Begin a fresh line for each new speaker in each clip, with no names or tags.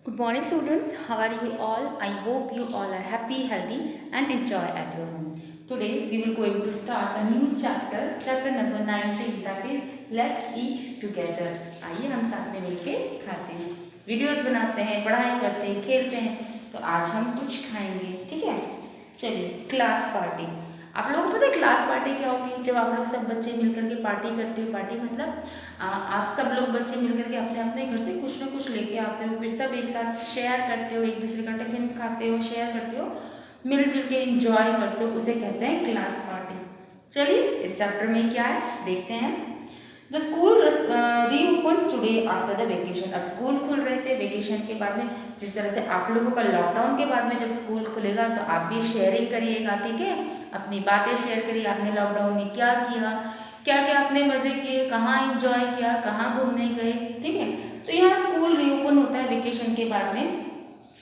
Good morning, students. How are you all? I hope you all are happy, healthy, and enjoy at your home. Today, we will going to start a new chapter number 19. That is, let's eat together. आइए हम साथ में मिलके खाते हैं, videos बनाते हैं, पढ़ाई करते हैं, खेलते हैं। तो आज हम कुछ खाएंगे, ठीक है? चलिए, क्लास पार्टी। आप लोगों को पता है क्लास पार्टी क्या होती है? जब आप लोग सब बच्चे मिलकर के पार्टी करते हो। पार्टी मतलब आप सब लोग बच्चे मिलकर के अपने अपने घर से कुछ ना कुछ लेके आते हो, फिर सब एक साथ शेयर करते हो, एक दूसरे का टिफिन खाते हो, शेयर करते हो, मिलजुल के इंजॉय करते हो, उसे कहते हैं क्लास पार्टी। चलिए इस चैप्टर में क्या है देखते हैं। The school reopens today after the vacation. अब स्कूल खुल रहे थे वेकेशन के बाद में। जिस तरह से आप लोगों का लॉकडाउन के बाद में जब स्कूल खुलेगा तो आप भी शेयरिंग करिएगा, ठीक है? अपनी बातें शेयर करिए, आपने लॉकडाउन में क्या किया, क्या क्या आपने मज़े किए, कहाँ इंजॉय किया, कहाँ घूमने गए, ठीक है? तो यहाँ स्कूल रीओपन होता है वेकेशन के बाद में।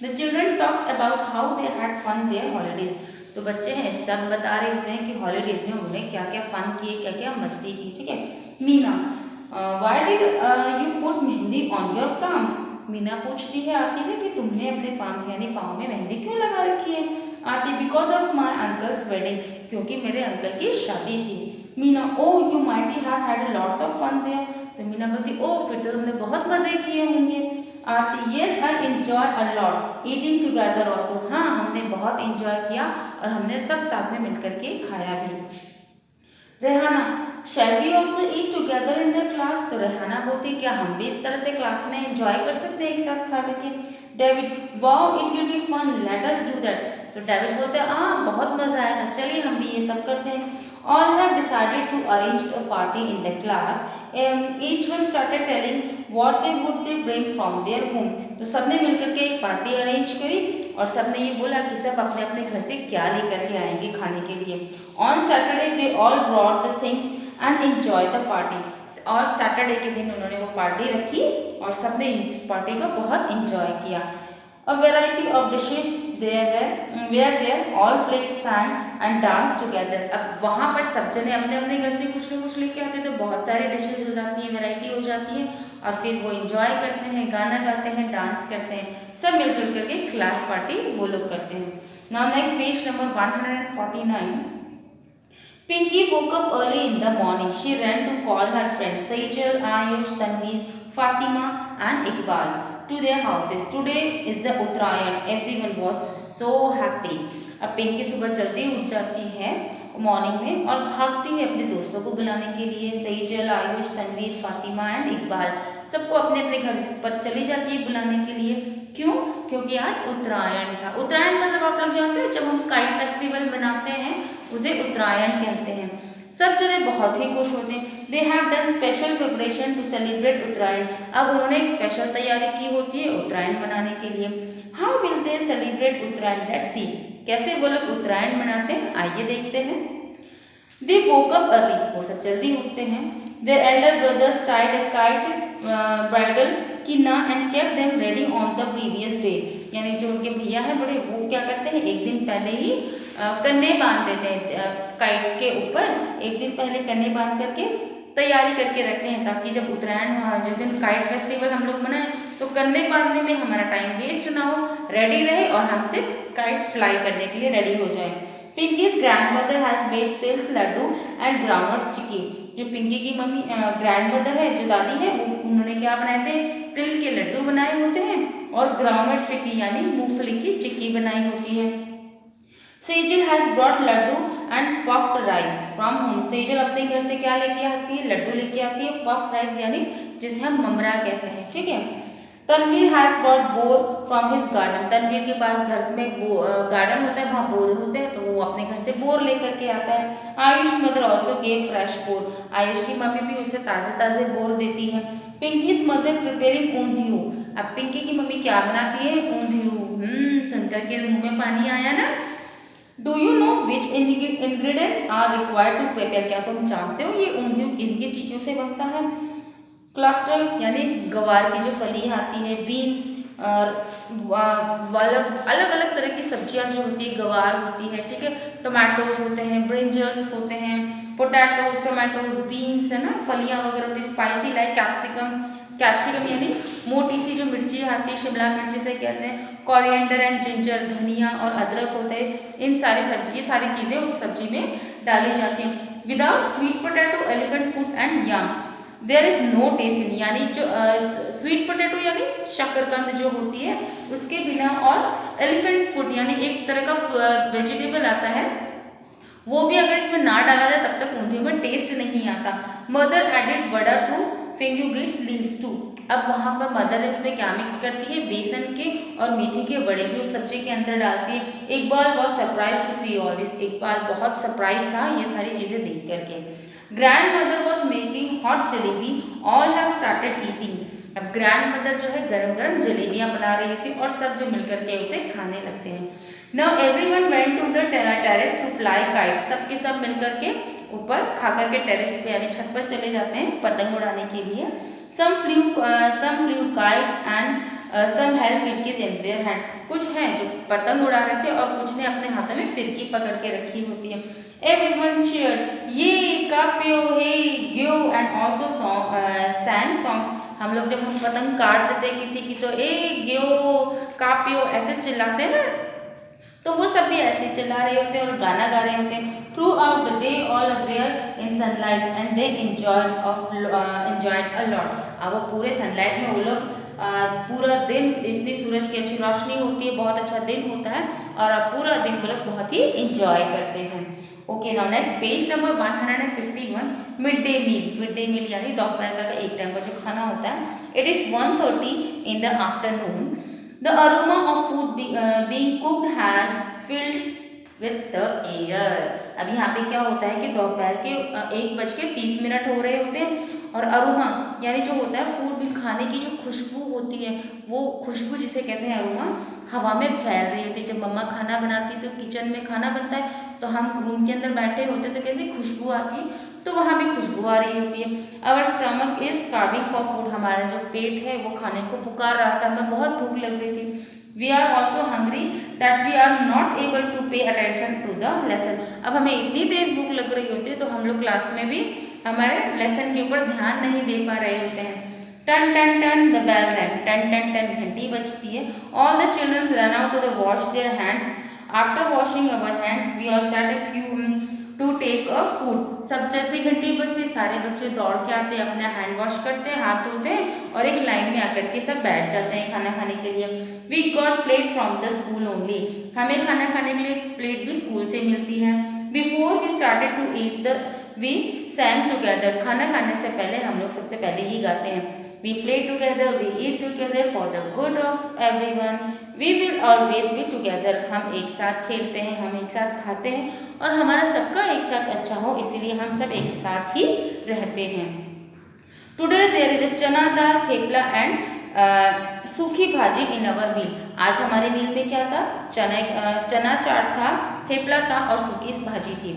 The children talk about how they had fun their holidays. तो बच्चे हैं सब बता रहे होते हैं कि हॉलीडेज में उन्होंने क्या क्या फन किए, क्या क्या मस्ती की, ठीक है? Meena, why did you put mehndi on your palms. Meena पूछती है आरती से कि तुमने अपने पाम्स यानी पाँव में मेहंदी क्यों लगा रखी है? Aarti, because of my uncle's wedding, क्योंकि मेरे अंकल की शादी थी। Meena, oh you might have had lots of fun there. तो मीना बोलती, ओ फिर तो तुमने बहुत मजे किए होंगे। Aarti, yes I enjoy a lot eating together also. हाँ हमने बहुत इंजॉय किया और हमने सब साथ में मिलकर के खाया भी। Rehana, shall we also eat together in the class. तो रेहाना बोलती क्या हम भी इस तरह से क्लास में एंजॉय कर सकते हैं एक साथ खा करके? David, wow it will be fun, let us do that. तो डेविड बोलते हैं हाँ बहुत मजा आएगा, चलिए हम भी ये सब करते हैं। All have decided to arrange a party in the class. Each one started telling what they bring from their home. तो सबने मिलकर के एक पार्टी अरेंज करी और सबने ये बोला कि सब अपने अपने घर से क्या लेकर के आएंगे खाने के लिए। On Saturday they all brought the things and enjoy the party. और सैटरडे के दिन उन्होंने वो पार्टी रखी और सबने इस पार्टी को बहुत इंजॉय किया। A variety of dishes were there, all played, sang and danced together। अब वहाँ पर सब जने अपने अपने घर से कुछ न कुछ लेके आते तो बहुत सारे डिशेज हो जाती हैं, वैरायटी हो जाती है और फिर वो इंजॉय करते हैं, गाना गाते हैं, डांस करते हैं, सब मिलजुल करके क्लास पार्टी वो लोग करते हैं। Now next page number 149। Pinky woke up early in the morning. She ran to call her friends Sejal, Ayush, Tanveer, Fatima and Iqbal to their houses. Today is the Uttarayan. Everyone was so happy. अब पिंकी सुबह जल्दी उठ जाती है morning में और भागती है अपने दोस्तों को बुलाने के लिए। सईजल, आयुष, तनवीर, फातिमा एंड इकबाल सबको अपने अपने घर पर चली जाती है बुलाने के लिए। क्यों? क्योंकि आज उत्तरायण था। उत्तरायण मतलब आप लोग जानते हो जब हम काइट फेस्टिवल मनाते हैं उसे उत्तरायण कहते हैं। सब जने बहुत ही खुश होते हैं। They have done special preparation to celebrate Uttarayan. अब उन्होंने एक स्पेशल तैयारी की होती है उत्तरायण मनाने के लिए। How will they celebrate Uttarayan? Let's see, कैसे वो लोग उत्तरायण मनाते हैं आइए देखते हैं। दे वोक अप अर्ली, वो सब जल्दी उठते हैं। Their elder brothers tied a kite bridle kinna and kept them ready on the previous day. यानी जो उनके भैया हैं बड़े वो क्या करते हैं एक दिन पहले ही कन्ने बांध देते हैं काइट्स के ऊपर। एक दिन पहले कन्ने बांध करके तैयारी करके रखते हैं ताकि जब उत्तरायण जिस दिन काइट फेस्टिवल हम लोग मनाएं तो कन्ने बांधने में हमारा टाइम वेस्ट ना हो, रेडी रहे और हम सिर्फ काइट फ्लाई करने के लिए रेडी हो जाए। Pinky's grandmother has made tils laddu and groundnut chikki. जो पिंकी की मम्मी ग्रैंडमदर है जो दादी है वो उन्होंने क्या बनाए थे? तिल के लड्डू बनाए होते हैं और ग्राउंडनट चिक्की यानी मूंगफली की चिक्की बनाई होती है। Sejal has brought laddoo and puffed rice from home. Sejal अपने घर से क्या लेके आती है? लड्डू लेके आती है, पफ्ड राइस यानी जिसे हम ममरा कहते हैं, ठीक है। Tanveer has brought bor from his garden. Tanveer के पास घर में गार्डन होता है, वहाँ बोर होते हैं तो वो अपने घर से बोर लेकर के आता है। Ayush mother also gave fresh bor. Ayush की मम्मी भी उसे ताज़े ताज़े बोर देती है। Pinky's mother preparing undhiyu. अब पिंकी की मम्मी क्या बनाती है? ऊंधियू। सुनकर के मुंह में पानी आया ना। Do you know which ingredients are required to prepare? क्या तुम जानते हो ये ऊंधियू किन किन चीज़ों से बनता है? क्लस्टर यानी गवार की जो फली आती है, बीन्स अलग अलग तरह की सब्जियां जो होती है गवार होती है, ठीक है। टोमेटोज होते हैं, ब्रिंजल्स होते हैं, पोटैटोज, टोमेटोज, बीन्स है ना, फलियां वगैरह होती है, स्पाइसी लाइक कैप्सिकम, कैप्सिकम यानी मोटी सी जो मिर्ची आती है, शिमला मिर्च जिसे कहते हैं, कोरिएंडर एंड जिंजर, धनिया और अदरक होते हैं। इन सारी सब्जी, ये सारी चीज़ें उस सब्जी में डाली जाती हैं। Without sweet potato, elephant food and yam there is no taste in, यानी जो स्वीट पोटैटो यानी शक्करकंद जो होती है उसके बिना, और एलिफेंट फूड यानी एक तरह का वेजिटेबल आता है, वो भी अगर इसमें ना डाला जाए तब तक ऊंधियों में टेस्ट नहीं आता। Mother added vada to fenugreek's leaves too. अब वहाँ पर मदर इसमें क्या मिक्स करती है, बेसन के और मेथी के बड़े भी उस सब्जी के अंदर डालती है। Iqbal was surprise to see all this, Iqbal बहुत सरप्राइज था ये सारी चीज़ें देख करके। Grandmother was making hot jalebi, all have started eating. अब ग्रैंड मदर जो है गरम गरम जलेबियाँ बना रही थी और सब जो मिलकर के उसे खाने लगते हैं। Now everyone went to the terrace to fly kites, सब के सब मिलकर के ऊपर खा करके टेरेस पे यानी छत पर चले जाते हैं पतंग उड़ाने के लिए। some flew kites and some held फिरकीज in their hand, कुछ हैं जो पतंग उड़ा रहे थे और कुछ ने अपने हाथों में फिरकी पकड़ के रखी होती है। everyone cheered, ये काप्यो हे ग्यो एंड ऑल्सो sang songs। हम लोग जब हम पतंग काट देते किसी की तो ए ग्यो काप्यो ऐसे चिल्लाते हैं ना, तो वो सब भी ऐसे चिल्ला रहे होते हैं और गाना गा रहे होते हैं। Throughout the day all were in sunlight and they enjoyed a lot. अब वो पूरे सनलाइट में वो लोग पूरा दिन, इतनी सूरज की अच्छी रोशनी होती है, बहुत अच्छा दिन होता है और अब पूरा दिन वो लोग बहुत ही इंजॉय करते हैं। Okay, now next page number 151, mid day meal. Mid day meal यानी दोपहर का एक टाइम का जो खाना होता है। It is 1:30 in the afternoon. The aroma of food being cooked has filled with the air। अब यहाँ पे क्या होता है कि दोपहर के 1:30 हो रहे होते हैं और अरोमा यानी जो होता है फूड भी खाने की जो खुशबू होती है, वो खुशबू जिसे कहते हैं अरोमा, हवा में फैल रही होती है। जब मम्मा खाना बनाती है तो किचन में खाना बनता है तो हम रूम के अंदर बैठे होते हैं तो कैसी खुशबू आती है, तो वहाँ भी खुशबू आ रही होती है। Our stomach is craving for food, हमारा जो पेट है वो खाने को पुकार रहा था, हमें बहुत भूख लग रही थी। We are also hungry that we are not able to pay attention to the lesson. अब हमें इतनी तेज भूख लग रही होती है तो हम लोग क्लास में भी हमारे लेसन के ऊपर ध्यान नहीं दे पा रहे होते हैं। टन टन टन द बेल रैंग, टन टन टन घंटी बजती है। All the childrens run out to the wash their hands. After washing our hands we are set a queue to take a food. सब जैसे घंटी बजती सारे बच्चे दौड़ के आते हैं, अपना हैंड वॉश करते हैं, हाथ धोते हैं और एक लाइन में आकर के सब बैठ जाते हैं खाना खाने के लिए। We got plate from the school only, हमें खाना खाने के लिए प्लेट भी स्कूल से मिलती है। Before we started to eat we sang together, खाना खाने से पहले हम लोग सबसे पहले ही गाते हैं। We play together, we eat together for the good of everyone. We will always be together. हम एक साथ खेलते हैं, हम एक साथ खाते हैं और हमारा सबका एक साथ अच्छा हो, इसीलिए हम सब एक साथ ही रहते हैं। Today there is a चना दाल, थेपला एंड सूखी भाजी in our meal। आज हमारे मील में क्या था, चना चाट था, थेपला था और सूखी भाजी थी।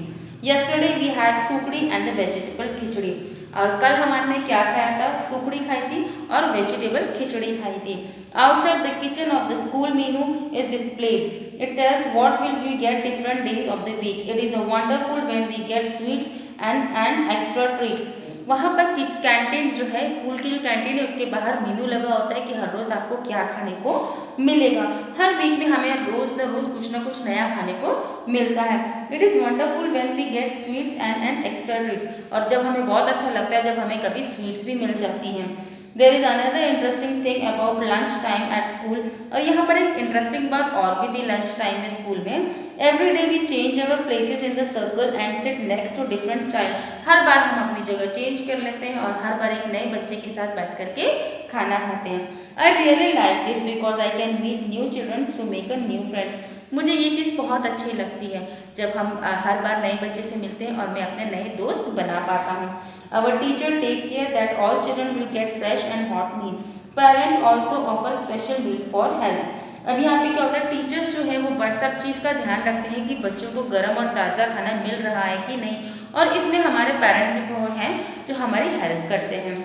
Yesterday we had sukhdi and vegetable khichdi, और कल हमारे क्या खाया था, सूखड़ी खाई थी और वेजिटेबल खिचड़ी खाई थी। Outside the kitchen of the school menu is displayed, it tells what will we get different days of the week. It is wonderful when we get sweets and extra treat. वहाँ पर canteen जो है, school की जो canteen है उसके बाहर मेनू लगा होता है कि हर रोज़ आपको क्या खाने को मिलेगा। हर वीक में हमें रोज़ न रोज़ कुछ ना कुछ नया खाने को मिलता है। It is wonderful when we get sweets and extra treat, और जब हमें बहुत अच्छा लगता है जब हमें कभी स्वीट्स भी मिल जाती हैं। There is another interesting thing about lunch time at school, और यहाँ पर एक इंटरेस्टिंग बात और भी थी लंच टाइम में स्कूल में। Every day we change our places in the circle and sit next to different child. हर बार हम अपनी जगह चेंज कर लेते हैं और हर बार एक नए बच्चे के साथ बैठ करके खाना खाते हैं। I really like this because I can meet new childrens to make a new friends. मुझे ये चीज़ बहुत अच्छी लगती है जब हम हर बार नए बच्चे से मिलते हैं और मैं अपने नए दोस्त बना पाता हूँ। Our teacher take care that all children will get fresh and hot meal. Parents also offer special meal for help. अब यहाँ पे क्या होता है, टीचर्स जो है वो सब चीज़ का ध्यान रखते हैं कि बच्चों को गर्म और ताज़ा खाना मिल रहा है कि नहीं, और इसमें हमारे पेरेंट्स भी बहुत हैं जो हमारी हेल्प करते हैं।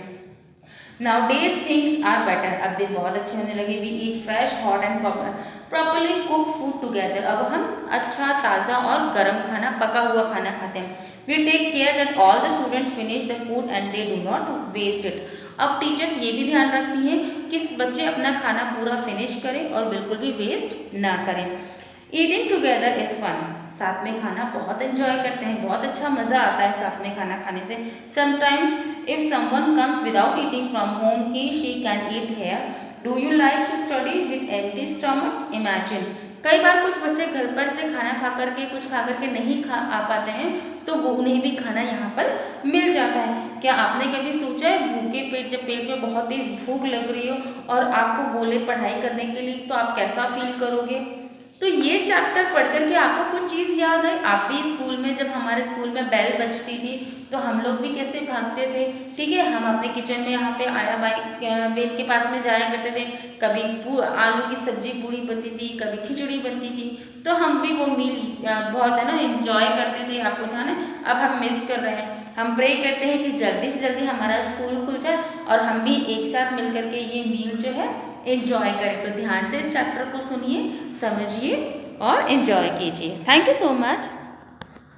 Nowadays things are better, अब दिन बहुत अच्छे होने लगे। We eat fresh hot and properly cook food together, अब हम अच्छा ताज़ा और गर्म खाना, पका हुआ खाना खाते हैं। We take care that all the students finish the food and they do not waste it, अब टीचर्स ये भी ध्यान रखती हैं कि बच्चे अपना खाना पूरा फिनिश करें और बिल्कुल भी वेस्ट ना करें। ईटिंग टुगेदर इज़ फन, साथ में खाना बहुत एंजॉय करते हैं, बहुत अच्छा मज़ा आता है साथ में खाना खाने से। Sometimes if someone comes without eating from home, he she can eat here. Do you like to study with empty stomach? Imagine, कई बार कुछ बच्चे घर पर से खाना खा करके कुछ खा करके नहीं आ पाते हैं, तो वो उन्हें भी खाना यहाँ पर मिल जाता है। क्या आपने कभी सोचा है भूखे पेट, जब पेट में बहुत तेज भूख लग रही हो और आपको बोले पढ़ाई करने के लिए, तो आप कैसा फील करोगे? तो ये चैप्टर पढ़ करके आपको कुछ चीज़ याद है? आप भी स्कूल में, जब हमारे स्कूल में बेल बजती थी तो हम लोग भी कैसे भागते थे, ठीक है, हम अपने किचन में यहाँ पे आया बेल के पास में जाया करते थे। कभी आलू की सब्जी पूरी बनती थी, कभी खिचड़ी बनती थी, तो हम भी वो मील बहुत है ना एंजॉय करते थे। आपको ध्यान है? अब हम मिस कर रहे हैं। हम प्रे करते हैं कि जल्दी से जल्दी हमारा स्कूल खुल जाए और हम भी एक साथ मिल करके ये मील जो है एंजॉय करें। तो ध्यान से इस चैप्टर को सुनिए, समझिए और एंजॉय कीजिए। Thank you so much.